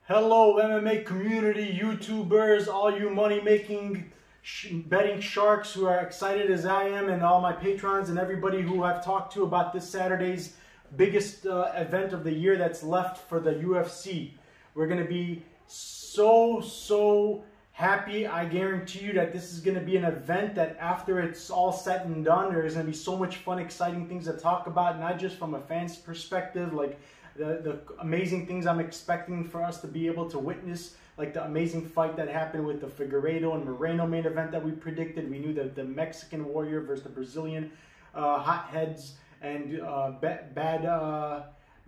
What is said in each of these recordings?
Hello MMA community, YouTubers, all you money-making betting sharks who are excited as I am, and all my patrons and everybody who I've talked to about this Saturday's biggest event of the year that's left for the UFC. We're going to be so happy. I guarantee you that this is going to be an event that after it's all said and done, there's going to be so much fun, exciting things to talk about, not just from a fan's perspective, like the amazing things I'm expecting for us to be able to witness, like the amazing fight that happened with the Figueiredo and Moreno main event that we predicted. We knew that the Mexican Warrior versus the Brazilian hotheads and bad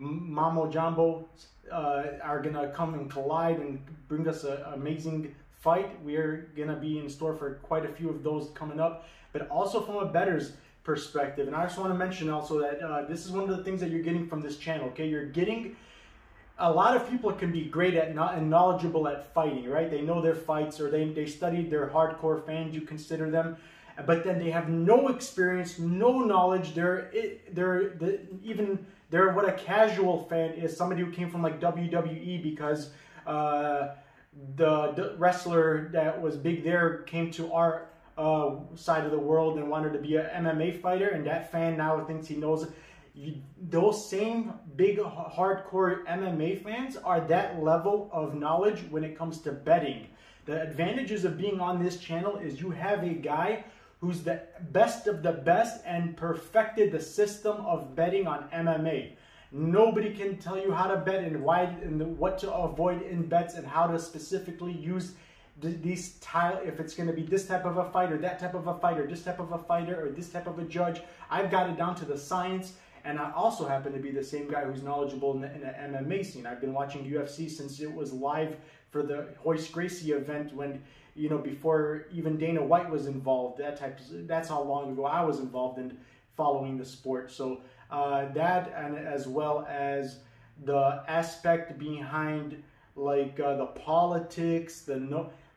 Mamo Jumbo are going to come and collide and bring us an amazing fight. We are going to be in store for quite a few of those coming up, but also from a bettor's perspective. And I just want to mention also that this is one of the things that you're getting from this channel. Okay, you're getting a lot of people can be great at and knowledgeable at fighting, right? They know their fights, or they studied, they're hardcore fans, you consider them, but then they have no experience, no knowledge. They're what a casual fan is, somebody who came from like WWE because the wrestler that was big there came to our side of the world and wanted to be an MMA fighter, and that fan now thinks he knows. Those same big hardcore MMA fans are that level of knowledge when it comes to betting. The advantages of being on this channel is you have a guy who's the best of the best and perfected the system of betting on MMA. Nobody can tell you how to bet and why and what to avoid in bets and how to specifically use these if it's going to be this type of a fighter, that type of a fighter, this type of a fighter, or this type of a judge. I've got it down to the science, and I also happen to be the same guy who's knowledgeable in the MMA scene. I've been watching UFC since it was live for the Royce Gracie event, when, you know, before even Dana White was involved. That's how long ago I was involved in following the sport. So that, and as well as the aspect behind like the politics,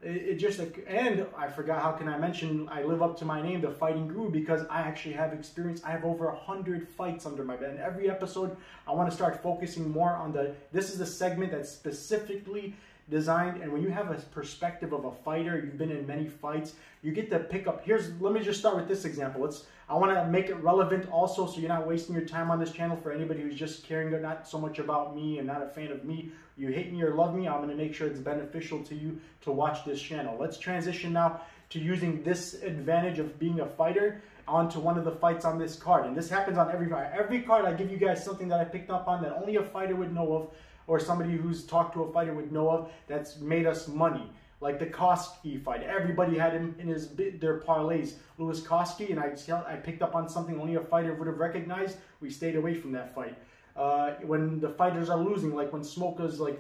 it just like, and I forgot, how can I mention, I live up to my name, the fighting guru, because I actually have experience. I have over 100 fights under my belt. And every episode, I want to start focusing more on this is a segment that's specifically designed, and when you have a perspective of a fighter, you've been in many fights, you get to pick up. Let me just start with this example. I want to make it relevant also, so you're not wasting your time on this channel. For anybody who's just caring not so much about me and not a fan of me, you hate me or love me, I'm going to make sure it's beneficial to you to watch this channel. Let's transition now to using this advantage of being a fighter onto one of the fights on this card. And this happens on every fight. Every card I give you guys something that I picked up on that only a fighter would know of, or somebody who's talked to a fighter would know of, that's made us money. Like the Koski fight, everybody had him in their parlays. Louis Koski, and I picked up on something only a fighter would have recognized. We stayed away from that fight. When the fighters are losing, like when Smoka's like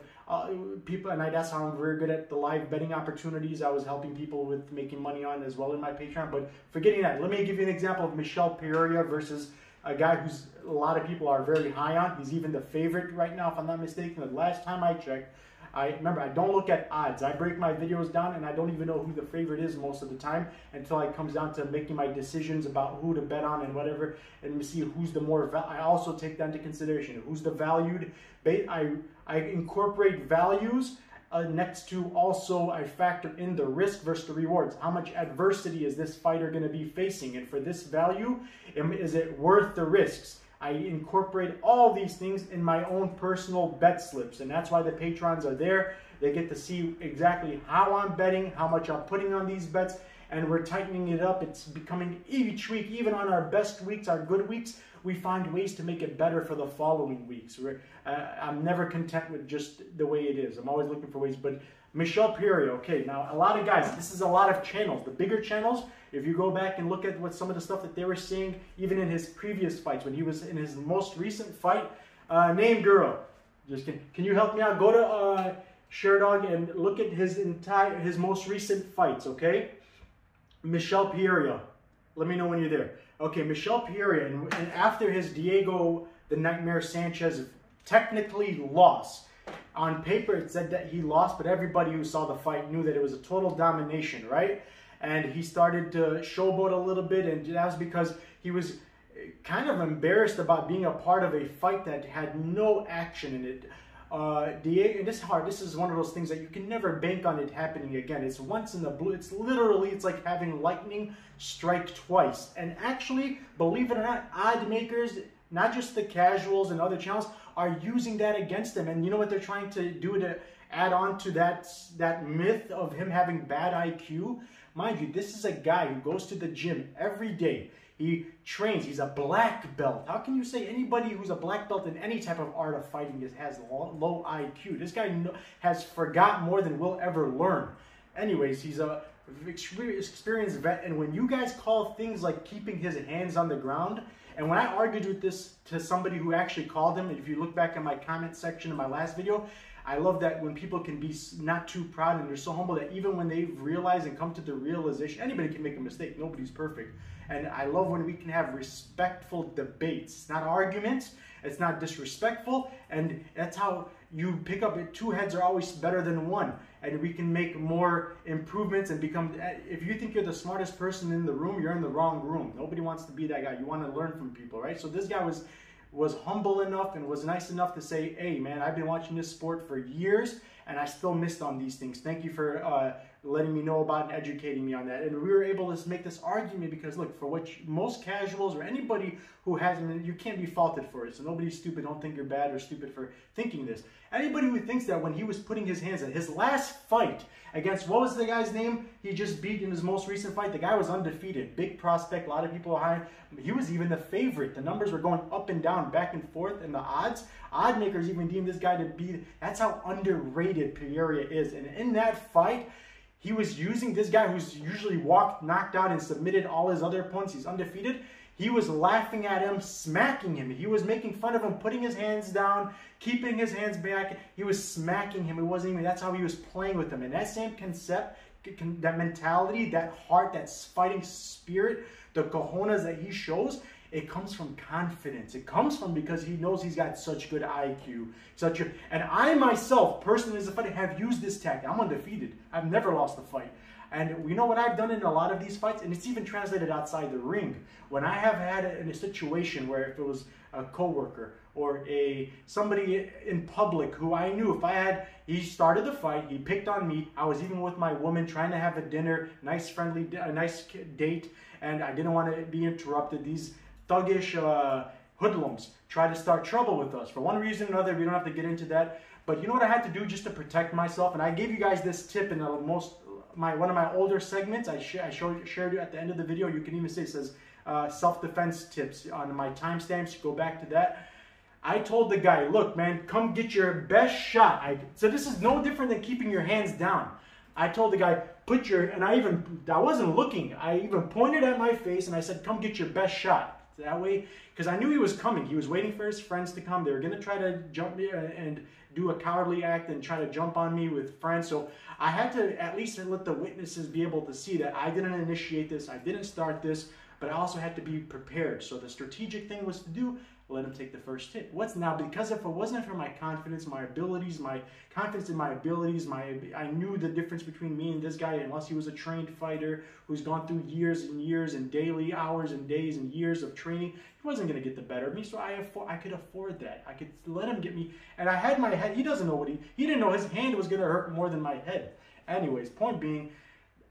people, and that's how I'm very good at the live betting opportunities. I was helping people with making money on as well in my Patreon. But forgetting that, let me give you an example of Michel Pereira versus a guy who's a lot of people are very high on. He's even the favorite right now, if I'm not mistaken. The last time I checked, remember, I don't look at odds. I break my videos down, and I don't even know who the favorite is most of the time until it comes down to making my decisions about who to bet on and whatever, and see who's the more. I also take that into consideration. Who's the valued? I incorporate values next to also I factor in the risk versus the rewards. How much adversity is this fighter going to be facing? And for this value, is it worth the risks? I incorporate all these things in my own personal bet slips, and that's why the patrons are there. They get to see exactly how I'm betting, how much I'm putting on these bets, and we're tightening it up. It's becoming each week, even on our best weeks, our good weeks, we find ways to make it better for the following weeks. I'm never content with just the way it is. I'm always looking for ways. But Michel Pereira, okay, now a lot of guys, this is a lot of channels. The bigger channels, if you go back and look at what some of the stuff that they were saying, even in his previous fights, when he was in his most recent fight, name girl, just can you help me out? Go to ShareDog and look at his most recent fights, okay? Michel Pereira, let me know when you're there. Okay, Michel Pereira, and after his Diego the Nightmare Sanchez technically loss. On paper, it said that he lost, but everybody who saw the fight knew that it was a total domination, right? And he started to showboat a little bit, and that was because he was kind of embarrassed about being a part of a fight that had no action in it. And this is hard. This is one of those things that you can never bank on it happening again. It's once in the blue. It's literally, it's like having lightning strike twice. And actually, believe it or not, odd makers, not just the casuals and other channels, are using that against them. And you know what they're trying to do to add on to that myth of him having bad IQ? Mind you, this is a guy who goes to the gym every day. He trains. He's a black belt. How can you say anybody who's a black belt in any type of art of fighting has low IQ? This guy has forgot more than we'll ever learn. Anyways, he's a experienced vet, and when you guys call things like keeping his hands on the ground, and when I argued with this to somebody who actually called him, if you look back in my comment section in my last video, I love that when people can be not too proud and they're so humble that even when they've realized and come to the realization, anybody can make a mistake, nobody's perfect. And I love when we can have respectful debates. It's not arguments, it's not disrespectful, and that's how you pick up it. Two heads are always better than one, and we can make more improvements and become, if you think you're the smartest person in the room, you're in the wrong room. Nobody wants to be that guy. You want to learn from people, right? So this guy was humble enough and was nice enough to say, hey man, I've been watching this sport for years and I still missed on these things. Thank you for letting me know about and educating me on that. And we were able to make this argument because look, for what most casuals or anybody who hasn't, you can't be faulted for it. So nobody's stupid. Don't think you're bad or stupid for thinking this. Anybody who thinks that when he was putting his hands in his last fight against, what was the guy's name he just beat in his most recent fight? The guy was undefeated, big prospect, a lot of people are high. He was even the favorite. The numbers were going up and down, back and forth, and the odds, odd makers even deemed this guy to be, that's how underrated Pereira is. And in that fight, he was using this guy who's usually walked, knocked out, and submitted all his other opponents. He's undefeated. He was laughing at him, smacking him. He was making fun of him, putting his hands down, keeping his hands back. He was smacking him. It wasn't even, that's how he was playing with him. And that same concept, that mentality, that heart, that fighting spirit, the cojones that he shows, it comes from confidence. It comes from because he knows he's got such good IQ. And I myself, personally as a fighter, have used this tactic. I'm undefeated. I've never lost a fight. And you know what I've done in a lot of these fights? And it's even translated outside the ring. When I have had it in a situation where if it was a coworker or somebody in public who I knew, if I had, he started the fight, he picked on me, I was even with my woman trying to have a dinner, nice friendly, nice date, and I didn't want to be interrupted. These thuggish hoodlums try to start trouble with us. For one reason or another, we don't have to get into that. But you know what I had to do just to protect myself? And I gave you guys this tip in the one of my older segments. I shared it at the end of the video. You can even say it says self-defense tips on my timestamps. Go back to that. I told the guy, look, man, come get your best shot. So this is no different than keeping your hands down. I told the guy, and I wasn't looking. I even pointed at my face and I said, come get your best shot. That way, because I knew he was coming. He was waiting for his friends to come. They were going to try to jump me and do a cowardly act and try to jump on me with friends. So I had to at least let the witnesses be able to see that I didn't initiate this. I didn't start this, but I also had to be prepared. So the strategic thing was to do, let him take the first hit. What's now? Because if it wasn't for my confidence, my abilities, my confidence in my abilities, I knew the difference between me and this guy, unless he was a trained fighter who's gone through years and years and daily hours and days and years of training, he wasn't going to get the better of me. So I could afford that. I could let him get me. And I had my head. He doesn't know he didn't know his hand was going to hurt more than my head. Anyways, point being,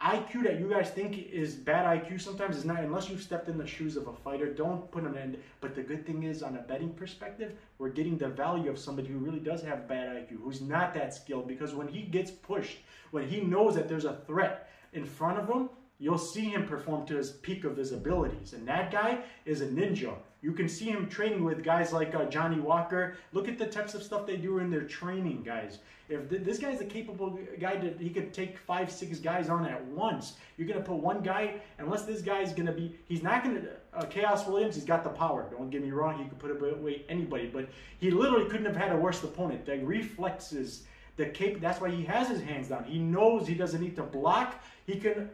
IQ that you guys think is bad IQ sometimes is not, unless you've stepped in the shoes of a fighter. Don't put an end. But the good thing is, on a betting perspective, we're getting the value of somebody who really does have bad IQ, who's not that skilled. Because when he gets pushed, when he knows that there's a threat in front of him, you'll see him perform to his peak of his abilities. And that guy is a ninja. You can see him training with guys like Johnny Walker. Look at the types of stuff they do in their training, guys. If this guy's a capable guy, he could take 5, 6 guys on at once. You're going to put one guy, unless this guy's going to be, he's not going to, Khaos Williams, he's got the power. Don't get me wrong, he could put away anybody. But he literally couldn't have had a worse opponent. The reflexes, that's why he has his hands down. He knows he doesn't need to block. He can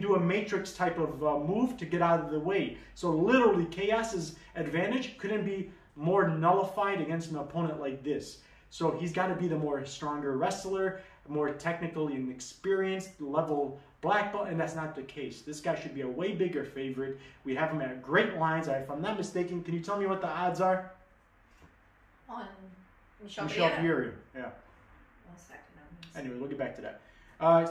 do a matrix type of move to get out of the way. So literally, Khaos's advantage couldn't be more nullified against an opponent like this. So he's got to be the more stronger wrestler, more technically and experienced level black belt, and that's not the case. This guy should be a way bigger favorite. We have him at great lines. If I'm not mistaken, can you tell me what the odds are? On Michel Pereira. Yeah. 1 second. Anyway, we'll get back to that.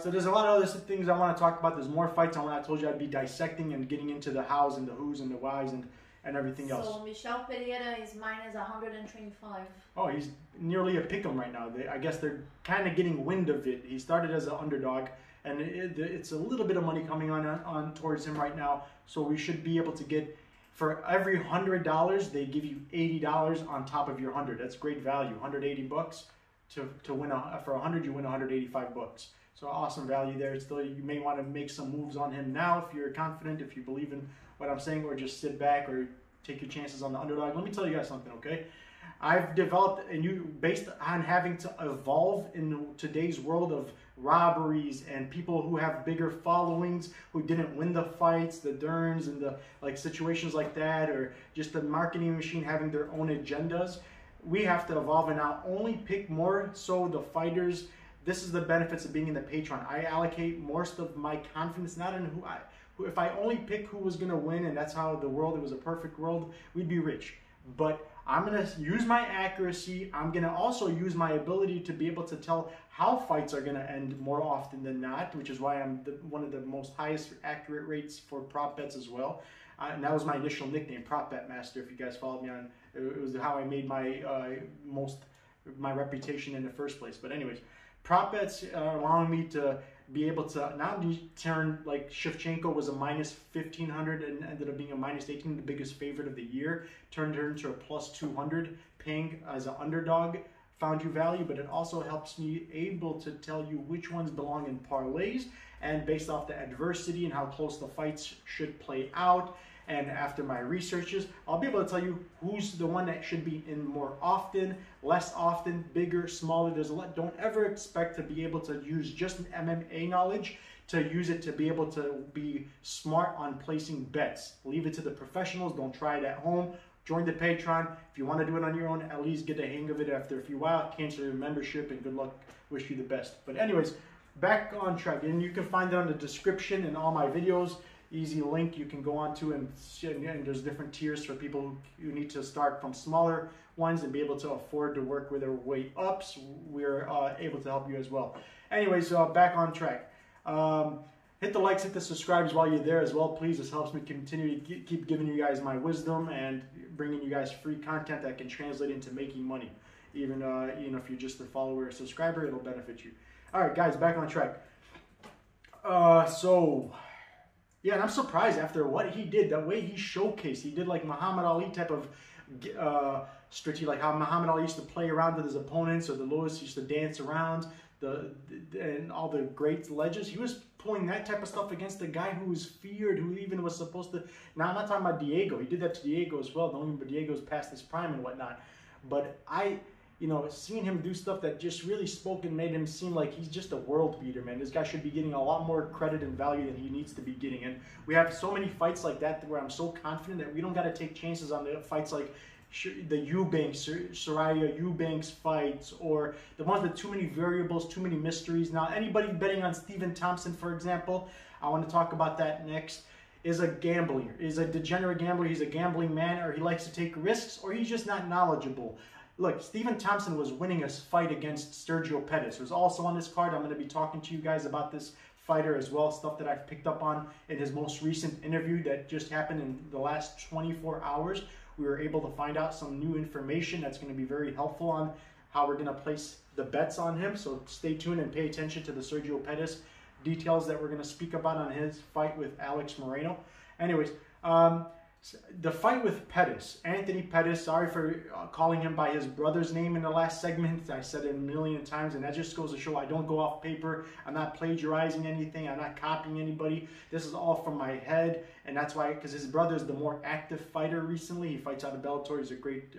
So there's a lot of other things I want to talk about. There's more fights on what I told you I'd be dissecting and getting into the hows and the whos and the whys and everything else. So Michel Pereira is minus 125. Oh, he's nearly a pick'em right now. I guess they're kind of getting wind of it. He started as an underdog, and it's a little bit of money coming on towards him right now. So we should be able to get, for every $100, they give you $80 on top of your 100. That's great value. 180 bucks to win for 100, you win 185 bucks. So awesome value there. Still, you may want to make some moves on him now if you're confident, if you believe in what I'm saying, or just sit back or take your chances on the underdog. Let me tell you guys something, okay? I've developed, based on having to evolve in today's world of robberies and people who have bigger followings who didn't win the fights, the Derns and the situations like that, or just the marketing machine having their own agendas. We have to evolve and not only pick more so the fighters. This is the benefits of being in the Patreon. I allocate most of my confidence not in if I only pick who was going to win, and that's how it was a perfect world, we'd be rich. But I'm going to use my accuracy. I'm going to also use my ability to be able to tell how fights are going to end more often than not, which is why I'm one of the most highest accurate rates for prop bets as well. And that was my initial nickname, Prop Bet Master, if you guys followed me on. It was how I made my reputation in the first place. But anyways, prop bets are allowing me to be able to not only turn, like Shevchenko was a minus 1,500 and ended up being a minus 18, the biggest favorite of the year, turned her into a plus 200, paying as an underdog, found you value, but it also helps me able to tell you which ones belong in parlays, and based off the adversity and how close the fights should play out. And after my researches, I'll be able to tell you who's the one that should be in more often, less often, bigger, smaller. There's a lot. Don't ever expect to be able to use just MMA knowledge to use it to be able to be smart on placing bets. Leave it to the professionals. Don't try it at home. Join the Patreon. If you want to do it on your own, at least get a hang of it after a few while. Cancel your membership, and good luck. Wish you the best. But anyways, back on track. And you can find it on the description in all my videos. Easy link you can go on to, and there's different tiers for people who need to start from smaller ones and be able to afford to work with their way up. So we're able to help you as well. Anyways, back on track. Hit the likes, hit the subscribes while you're there as well, please. This helps me continue to keep giving you guys my wisdom and bringing you guys free content that can translate into making money. Even if you're just a follower or subscriber, it'll benefit you. All right, guys, back on track. Yeah, and I'm surprised after what he did, the way he showcased. He did like Muhammad Ali type of strategy, like how Muhammad Ali used to play around with his opponents, or the Lewis used to dance around, and all the great legends. He was pulling that type of stuff against the guy who was feared, who even was supposed to. Now, I'm not talking about Diego. He did that to Diego as well. Don't even, Diego's past his prime and whatnot. But seeing him do stuff that just really spoke and made him seem like he's just a world beater, man. This guy should be getting a lot more credit and value than he needs to be getting. And we have so many fights like that where I'm so confident that we don't got to take chances on the fights like the Eubanks, Soraya Eubanks fights, or the ones with too many variables, too many mysteries. Now, anybody betting on Stephen Thompson, for example, I want to talk about that next, is a gambler, is a degenerate gambler. He's a gambling man, or he likes to take risks, or he's just not knowledgeable. Look, Stephen Thompson was winning a fight against Sergio Pettis, who's also on this card. I'm going to be talking to you guys about this fighter as well, stuff that I've picked up on in his most recent interview that just happened in the last 24 hours. We were able to find out some new information that's going to be very helpful on how we're going to place the bets on him. So stay tuned and pay attention to the Sergio Pettis details that we're going to speak about on his fight with Alex Moreno. Anyways, the fight with Pettis, Anthony Pettis, sorry for calling him by his brother's name in the last segment. I said it a million times, and that just goes to show I don't go off paper. I'm not plagiarizing anything. I'm not copying anybody. This is all from my head, and that's why, because his brother is the more active fighter recently. He fights out of Bellator. He's a great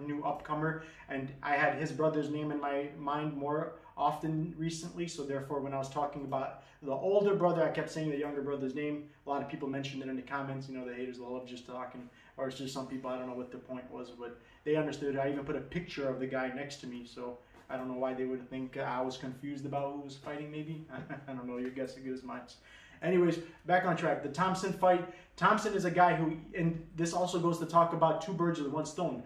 new upcomer, and I had his brother's name in my mind more often recently, so therefore when I was talking about the older brother, I kept saying the younger brother's name. A lot of people mentioned it in the comments. The haters love just talking, or it's just some people, I don't know what the point was, but they understood. I even put a picture of the guy next to me, so I don't know why they would think I was confused about who was fighting, maybe. I don't know, your guess is good as mine. Anyways, back on track. The Thompson fight. Thompson is a guy who, and this also goes to talk about two birds with one stone.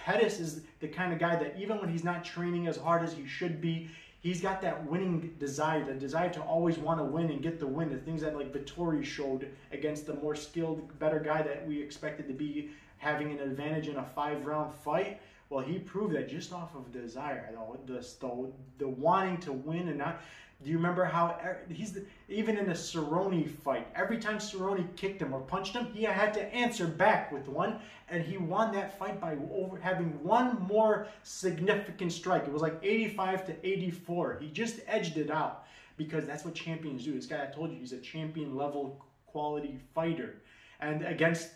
Pettis is the kind of guy that even when he's not training as hard as he should be, he's got that winning desire, the desire to always want to win and get the win. The things that like Vettori showed against the more skilled, better guy that we expected to be having an advantage in a 5-round fight. Well, he proved that just off of desire, the wanting to win and not. Do you remember how even in a Cerrone fight, every time Cerrone kicked him or punched him, he had to answer back with one, and he won that fight by having one more significant strike. It was like 85-84. He just edged it out because that's what champions do. This guy, I told you, he's a champion level quality fighter, and against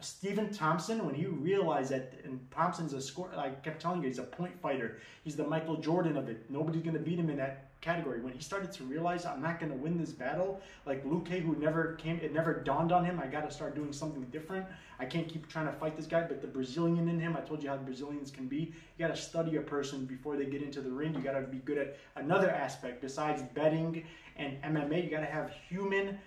Stephen Thompson, when he realized that, and Thompson's a score, I kept telling you, he's a point fighter. He's the Michael Jordan of it. Nobody's going to beat him in that category. When he started to realize, I'm not going to win this battle, like Luke, who never came, it never dawned on him, I got to start doing something different. I can't keep trying to fight this guy, but the Brazilian in him, I told you how the Brazilians can be. You got to study a person before they get into the ring. You got to be good at another aspect besides betting and MMA. You got to have human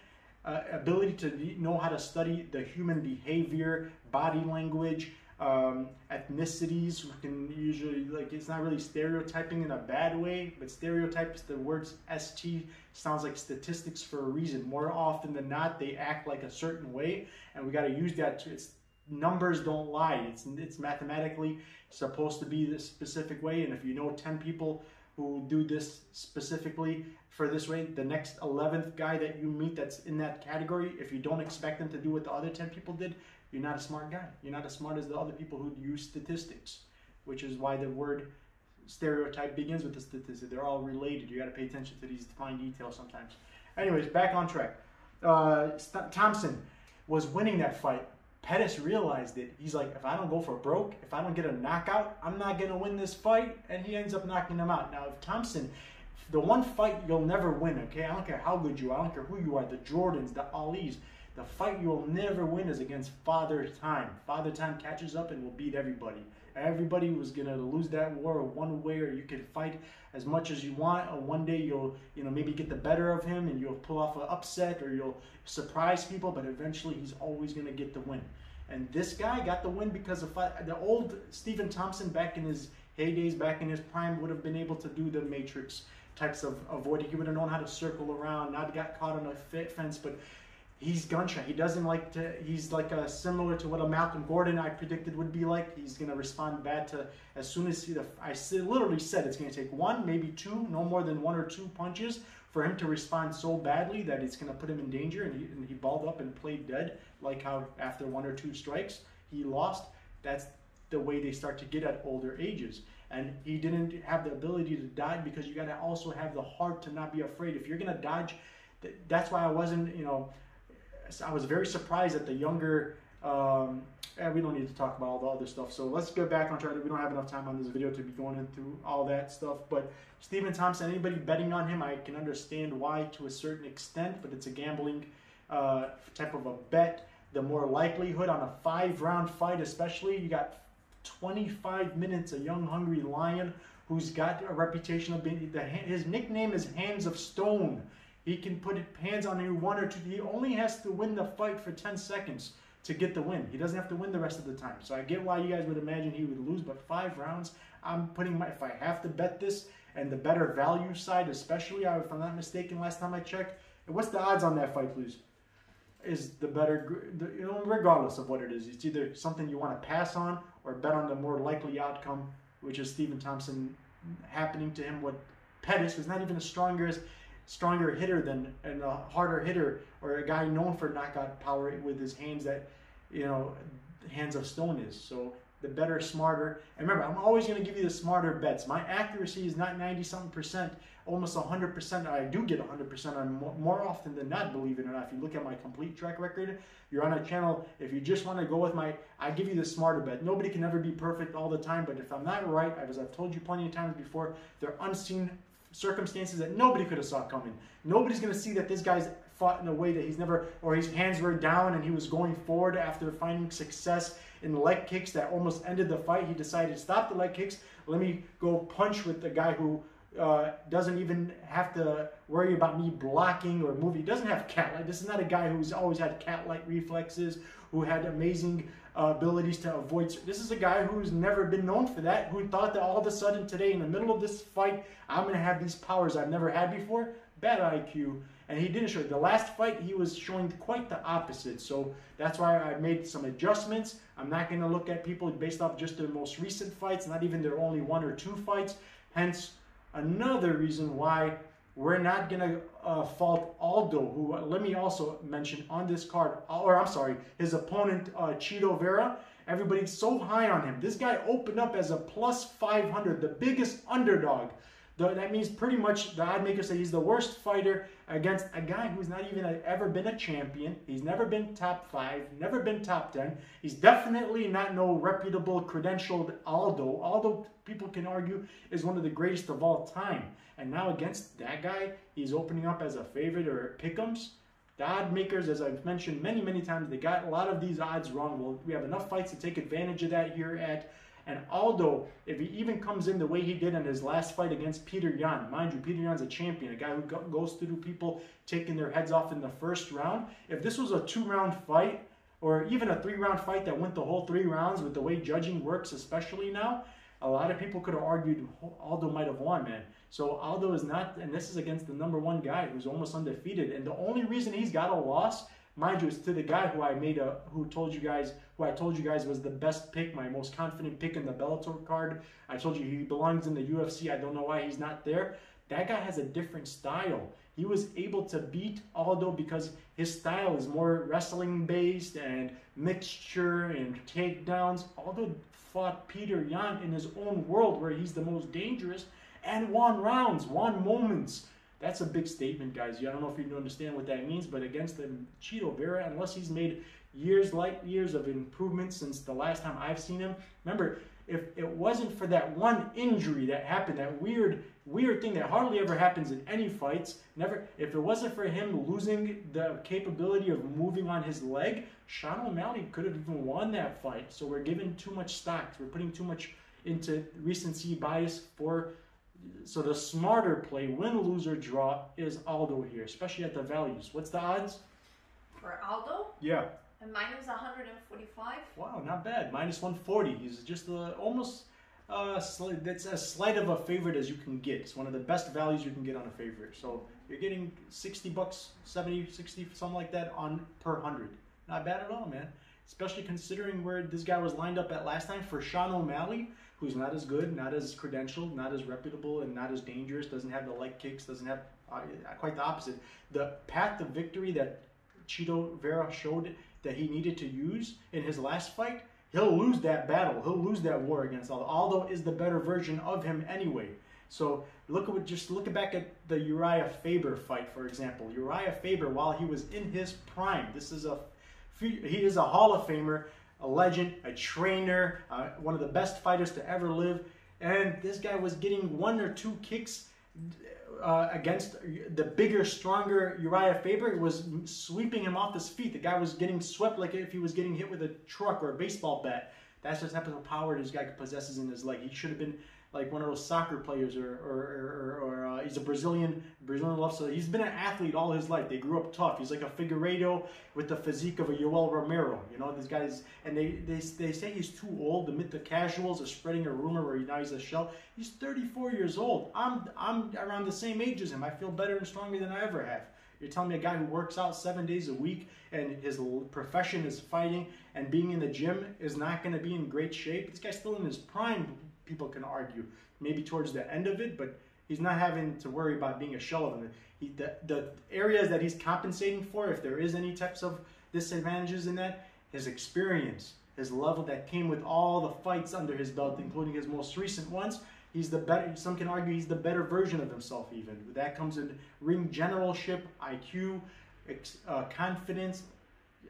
ability to know how to study the human behavior, body language, ethnicities. We can usually, like, it's not really stereotyping in a bad way, but stereotypes, the words ST sounds like statistics for a reason. More often than not, they act like a certain way, and we got to use that to, it's numbers don't lie. It's mathematically supposed to be this specific way, and if you know 10 people who do this specifically for this way, the next 11th guy that you meet that's in that category, if you don't expect them to do what the other 10 people did, you're not a smart guy. You're not as smart as the other people who use statistics, which is why the word stereotype begins with the statistic. They're all related. You got to pay attention to these fine details sometimes. Anyways, back on track. Thompson was winning that fight. Pettis realized it. He's like, if I don't go for broke, if I don't get a knockout, I'm not going to win this fight. And he ends up knocking him out. Now, if Thompson, the one fight you'll never win, okay? I don't care how good you are. I don't care who you are, the Jordans, the Alis. The fight you'll never win is against Father Time. Father Time catches up and will beat everybody. Everybody was going to lose that war one way, or you can fight as much as you want, or one day you'll maybe get the better of him and you'll pull off an upset, or you'll surprise people, but eventually he's always going to get the win. And this guy got the win because of the old Stephen Thompson back in his heydays, back in his prime, would have been able to do the Matrix types of avoiding. He would have known how to circle around, not got caught on a fence, but he's gunshot. He doesn't like to, he's like similar to what a Malcolm Gordon I predicted would be like. He's going to respond bad to, as soon as literally said it's going to take one, maybe two, no more than 1 or 2 punches for him to respond so badly that it's going to put him in danger, and he balled up and played dead, like how after 1 or 2 strikes he lost. That's the way they start to get at older ages. And he didn't have the ability to dodge, because you got to also have the heart to not be afraid. If you're going to dodge, that's why I wasn't, I was very surprised at the younger, we don't need to talk about all the other stuff, so let's get back on track. We don't have enough time on this video to be going into all that stuff, but Stephen Thompson, anybody betting on him, I can understand why to a certain extent, but it's a gambling type of a bet. The more likelihood on a 5-round fight, especially, you got 25 minutes, a young, hungry lion who's got a reputation of being, his nickname is Hands of Stone. He can put hands on you 1 or 2. He only has to win the fight for 10 seconds to get the win. He doesn't have to win the rest of the time. So I get why you guys would imagine he would lose, but 5 rounds, I'm putting if I have to bet this, and the better value side especially, if I'm not mistaken, last time I checked, what's the odds on that fight, please? Is the better, regardless of what it is, it's either something you want to pass on or bet on the more likely outcome, which is Stephen Thompson happening to him. What Pettis is not even as stronger hitter than, and a harder hitter, or a guy known for knockout power with his hands that, Hands of Stone is. So the better, smarter, and remember, I'm always going to give you the smarter bets. My accuracy is not 90-something%, almost 100%. I do get 100% on more often than not, believe it or not. If you look at my complete track record, you're on a channel, if you just want to go with I give you the smarter bet. Nobody can ever be perfect all the time, but if I'm not right, as I've told you plenty of times before, they're unseen circumstances that nobody could have saw coming. Nobody's going to see that this guy's fought in a way that he's never, or his hands were down and he was going forward after finding success in leg kicks that almost ended the fight. He decided to stop the leg kicks. Let me go punch with the guy who doesn't even have to worry about me blocking or moving. He doesn't have cat-like. This is not a guy who's always had cat-like reflexes, who had amazing abilities to avoid. This is a guy who's never been known for that, who thought that all of a sudden today in the middle of this fight, I'm going to have these powers I've never had before. Bad IQ. And he didn't show it. The last fight, he was showing quite the opposite. So that's why I made some adjustments. I'm not going to look at people based off just their most recent fights, not even their only 1 or 2 fights. Hence, another reason why we're not going to fault Aldo, who, let me also mention on this card, or I'm sorry, his opponent, Cheeto Vera. Everybody's so high on him. This guy opened up as a plus 500, the biggest underdog. That means pretty much the odd makers say he's the worst fighter against a guy who's not even ever been a champion. He's never been top 5, never been top 10. He's definitely not no reputable, credentialed Aldo. Aldo, people can argue, is one of the greatest of all time. And now against that guy, he's opening up as a favorite or pick'ems. The odd makers, as I've mentioned many, many times, they got a lot of these odds wrong. Well, we have enough fights to take advantage of that here at. And Aldo, if he even comes in the way he did in his last fight against Peter Yan, mind you, Peter Yan's a champion, a guy who goes through people taking their heads off in the first round. If this was a 2-round fight, or even a 3-round fight that went the whole 3 rounds with the way judging works, especially now, a lot of people could have argued Aldo might have won, man. So Aldo is not, and this is against the #1 guy who's almost undefeated. And the only reason he's got a loss, mind you, is to the guy who I told you guys was the best pick, my most confident pick in the Bellator card. I told you he belongs in the UFC. I don't know why he's not there. That guy has a different style. He was able to beat Aldo because his style is more wrestling based and mixture and takedowns. Aldo fought Peter Yan in his own world where he's the most dangerous and won rounds, won moments. That's a big statement, guys. I don't know if you understand what that means, but against the Cheeto Vera, unless he's made light years of improvement since the last time I've seen him. Remember, if it wasn't for that one injury that happened, that weird thing that hardly ever happens in any fights, if it wasn't for him losing the capability of moving on his leg, Sean O'Malley could have even won that fight. So we're giving too much stock. We're putting too much into recency bias so the smarter play, win, lose, or draw, is Aldo here, especially at the values. What's the odds? For Aldo? Yeah. And minus 145. Wow, not bad. Minus 140. He's just almost that's as slight of a favorite as you can get. It's one of the best values you can get on a favorite. So you're getting $60, 70, 60, something like that on per 100. Not bad at all, man. Especially considering where this guy was lined up at last time for Sean O'Malley, who's not as good, not as credentialed, not as reputable, and not as dangerous, doesn't have the leg kicks, doesn't have, quite the opposite. The path to victory that Cheeto Vera showed that he needed to use in his last fight, he'll lose that battle. He'll lose that war against Aldo. Aldo is the better version of him anyway. So look back at the Uriah Faber fight, for example. Uriah Faber, while he was in his prime, he is a Hall of Famer, a legend, a trainer, one of the best fighters to ever live. And this guy was getting 1 or 2 kicks against the bigger, stronger Uriah Faber. It was sweeping him off his feet. The guy was getting swept like if he was getting hit with a truck or a baseball bat. That's just the type of power this guy possesses in his leg. He should have been like one of those soccer players, or he's a Brazilian love. So he's been an athlete all his life. They grew up tough. He's like a Figueiredo with the physique of a Yoel Romero. You know, these guys, and they say he's too old. The casuals are spreading a rumor where now he's a shell. He's 34 years old. I'm around the same age as him. I feel better and stronger than I ever have. You're telling me a guy who works out 7 days a week and his profession is fighting and being in the gym is not going to be in great shape? This guy's still in his prime. People can argue maybe towards the end of it, but he's not having to worry about being a shell of him. The areas that he's compensating for, if there is any types of disadvantages in that, his experience, his level that came with all the fights under his belt, including his most recent ones. He's the better. Some can argue he's the better version of himself. Even that comes in ring generalship, IQ, confidence.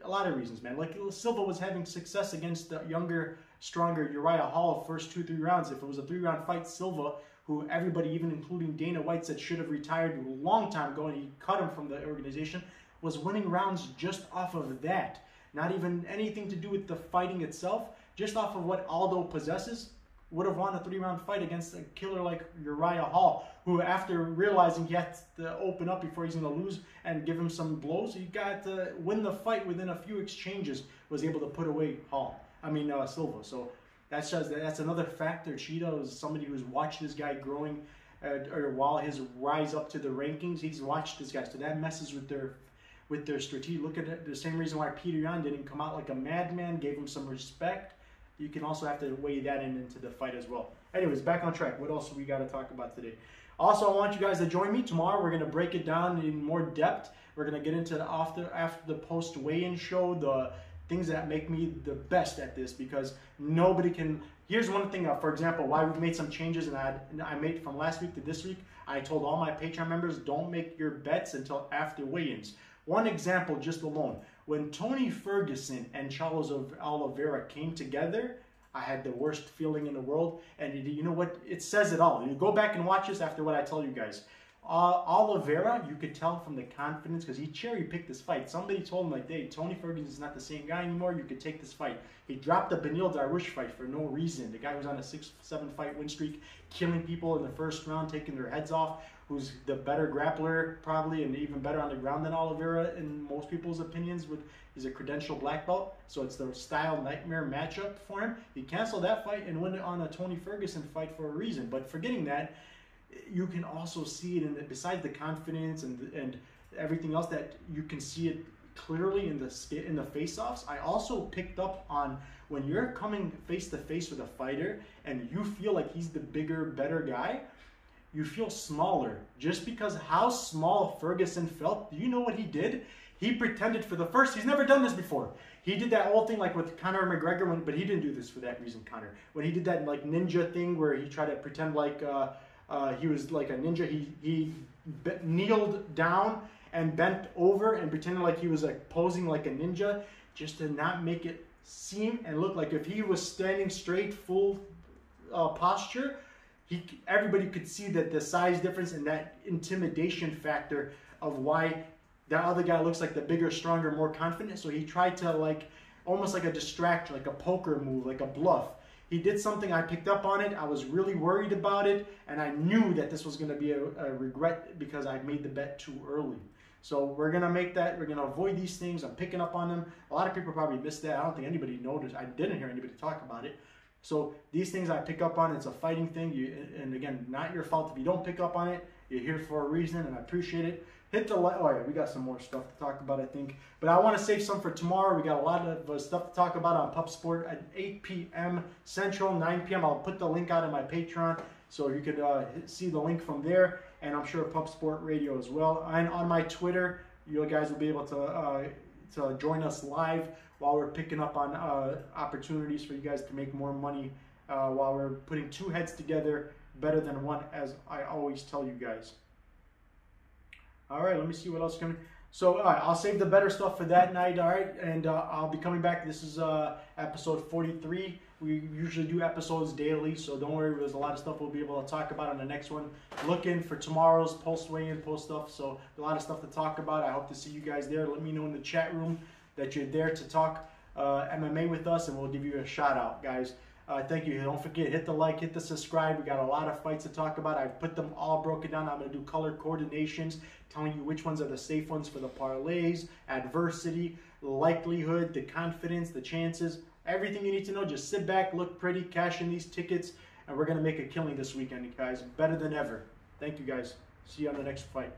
A lot of reasons, man. Like Silva was having success against the younger, stronger Uriah Hall first 2-3 rounds. If it was a 3-round fight, Silva, who everybody, even including Dana White, said should have retired a long time ago, and he cut him from the organization, was winning rounds just off of that. Not even anything to do with the fighting itself, just off of what Aldo possesses. Would have won a 3-round fight against a killer like Uriah Hall, who after realizing he had to open up before he's going to lose and give him some blows, he got to win the fight within a few exchanges, was able to put away Hall. Silva. So that's another factor. Cheetah is somebody who's watched this guy growing, or while his rise up to the rankings, he's watched this guy. So that messes with their strategy. Look at it, the same reason why Peter Yan didn't come out like a madman, gave him some respect. You can also have to weigh that into the fight as well. Anyways, back on track. What else we got to talk about today? Also, I want you guys to join me tomorrow. We're going to break it down in more depth. We're going to get into after the post weigh-in show, the things that make me the best at this, because nobody can. Here's one thing, for example, why we've made some changes, and I made from last week to this week. I told all my Patreon members, don't make your bets until after weigh-ins. One example, just alone. When Tony Ferguson and Charles Oliveira came together, I had the worst feeling in the world. And you know what? It says it all. You go back and watch this after what I tell you guys. Oliveira, you could tell from the confidence, because he cherry-picked this fight. Somebody told him, like, hey, Tony Ferguson is not the same guy anymore. You could take this fight. He dropped the Beneil Dariush fight for no reason. The guy who's on a 6-7 fight win streak, killing people in the first round, taking their heads off, who's the better grappler probably, and even better on the ground than Oliveira in most people's opinions. He's a credential black belt, so it's the style nightmare matchup for him. He canceled that fight and went on a Tony Ferguson fight for a reason. But forgetting that, you can also see it besides the confidence and everything else, that you can see it clearly in the face-offs. I also picked up on when you're coming face to face with a fighter and you feel like he's the bigger, better guy, you feel smaller. Just because how small Ferguson felt, do you know what he did? He pretended he's never done this before. He did that whole thing like with Conor McGregor, but he didn't do this for that reason, Conor. When he did that like ninja thing where he tried to pretend like he was like a ninja, he kneeled down and bent over and pretended like he was like posing like a ninja, just to not make it seem and look like if he was standing straight, full posture, everybody could see that the size difference and that intimidation factor of why that other guy looks like the bigger, stronger, more confident. So he tried to like almost like a distraction, like a poker move, like a bluff. He did something, I picked up on it, I was really worried about it, and I knew that this was going to be a regret because I made the bet too early. So we're going to make that, we're going to avoid these things. I'm picking up on them. A lot of people probably missed that. I don't think anybody noticed. I didn't hear anybody talk about it. So these things I pick up on, it's a fighting thing. And again, not your fault if you don't pick up on it. You're here for a reason, and I appreciate it. Hit the like. Oh yeah, we got some more stuff to talk about, I think. But I want to save some for tomorrow. We got a lot of stuff to talk about on Pup Sport at 8 p.m. Central, 9 p.m. I'll put the link out in my Patreon, so you could see the link from there. And I'm sure Pup Sport Radio as well. And on my Twitter, you guys will be able to join us live while we're picking up on opportunities for you guys to make more money while we're putting two heads together better than one, as I always tell you guys. All right, let me see what else is coming. So, all right, I'll save the better stuff for that night, all right? And I'll be coming back. This is episode 43. We usually do episodes daily, so don't worry. There's a lot of stuff we'll be able to talk about on the next one. Look in for tomorrow's post weigh-in, post stuff. So, a lot of stuff to talk about. I hope to see you guys there. Let me know in the chat room that you're there to talk MMA with us, and we'll give you a shout-out, guys. Thank you. Don't forget, hit the like, hit the subscribe. We got a lot of fights to talk about. I've put them all broken down. I'm going to do color coordinations, telling you which ones are the safe ones for the parlays, adversity, likelihood, the confidence, the chances, everything you need to know. Just sit back, look pretty, cash in these tickets, and we're going to make a killing this weekend, guys. Better than ever. Thank you, guys. See you on the next fight.